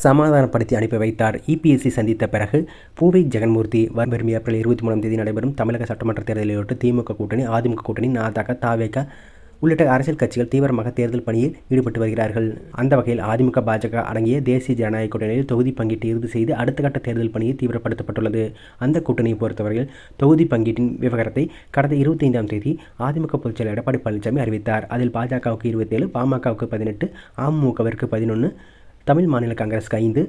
சமாதானப்படுத்தி அனுப்பி வைத்தார். இபிஎஸ்சி சந்தித்த பிறகு பூவை ஜெகன்மூர்த்தி வரும் ஏப்ரல் 23ஆம் தேதி நடைபெறும் தமிழக சட்டமன்ற தேர்தலையொட்டி திமுக கூட்டணி, அதிமுக கூட்டணி, நாதக, தவேக உள்ளிட்ட அரசியல் கட்சிகள் தீவிரமாக தேர்தல் பணியில் ஈடுபட்டு வருகிறார்கள். அந்த வகையில் அதிமுக, பாஜக அடங்கிய தேசிய ஜனநாயக கூட்டணியில் தொகுதி பங்கீட்டை இறுதி செய்து அடுத்த கட்ட தேர்தல் பணியை தீவிரப்படுத்தப்பட்டுள்ளது. அந்த கூட்டணியை பொறுத்தவரையில் தொகுதி பங்கீட்டின் விவகாரத்தை கடந்த 25ஆம் தேதி அதிமுக பொதுச்செயலாளர் எடப்பாடி பழனிசாமி அறிவித்தார். அதில் பாஜகவுக்கு 27, பாமகவுக்கு 18, அமமுகவிற்கு 11, தமிழ் மாநில காங்கிரஸுக்கு 5,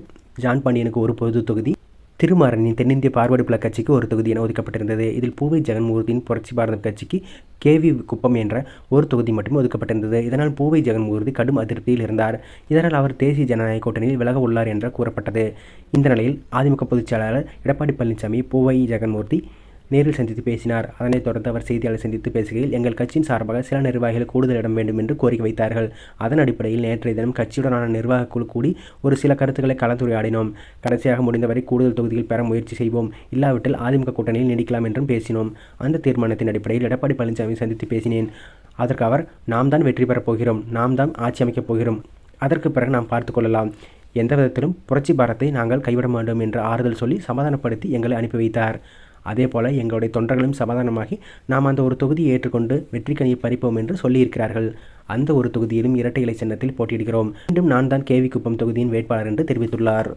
ஜான் பாண்டியனுக்கு ஒரு பொது தொகுதி, திருமாறனின் தென்னிந்திய பார்வர்டு பிளாக் கட்சிக்கு ஒரு தொகுதி என ஒதுக்கப்பட்டிருந்தது. இதில் பூவை ஜெகன்மூர்த்தியின் புரட்சி பாரதம் கட்சிக்கு கேவி குப்பம் என்ற ஒரு தொகுதி மட்டுமே ஒதுக்கப்பட்டிருந்தது. இதனால் பூவை ஜெகன்மூர்த்தி கடும் அதிருப்தியில் இருந்தார். இதனால் அவர் தேசிய ஜனநாயக கூட்டணியில் விலக உள்ளார் என்று கூறப்பட்டது. இந்த நிலையில் அதிமுக பொதுச் செயலாளர் எடப்பாடி பழனிசாமி பூவை ஜெகன்மூர்த்தி நேரில் சந்தித்து பேசினார். அதனைத் தொடர்ந்து அவர் செய்தியாளர் சந்தித்து பேசுகையில், எங்கள் கட்சியின் சார்பாக சில நிர்வாகிகள் கூடுதல் இடம் வேண்டும் என்று கோரிக்கை வைத்தார்கள். அதன் அடிப்படையில் நேற்றைய தினம் கட்சியுடனான நிர்வாக குழு கூடி ஒரு சில கருத்துக்களை கலந்துரையாடினோம். கடைசியாக முடிந்தவரை கூடுதல் தொகுதிகள் பெற முயற்சி செய்வோம். இல்லாவிட்டால் அதிமுக கூட்டணியில் நீடிக்கலாம் என்றும் பேசினோம். அந்த தீர்மானத்தின் அடிப்படையில் எடப்பாடி பழனிசாமி சந்தித்து பேசினேன். அதற்கு அவர், நாம் தான் வெற்றி பெறப் போகிறோம், நாம் தான் ஆட்சி அமைக்கப் போகிறோம், அதற்கு பிறகு நாம் பார்த்து கொள்ளலாம், எந்த விதத்திலும் புரட்சி பாரத்தை நாங்கள் கைவிட மாட்டோம் என்று ஆறுதல் சொல்லி சமாதானப்படுத்தி எங்களை அனுப்பி வைத்தார். அதேபோல எங்களுடைய தொண்டர்களும் சமாதானமாகி நாம் அந்த ஒரு தொகுதியை ஏற்றுக்கொண்டு வெற்றிக்கனியை பறிப்போம் என்று சொல்லியிருக்கிறார்கள். அந்த ஒரு தொகுதியிலும் இரட்டை இலை சின்னத்தில் போட்டியிடுகிறோம். மீண்டும் நான் தான் கேவி குப்பம் தொகுதியின் வேட்பாளர் என்று தெரிவித்துள்ளார்.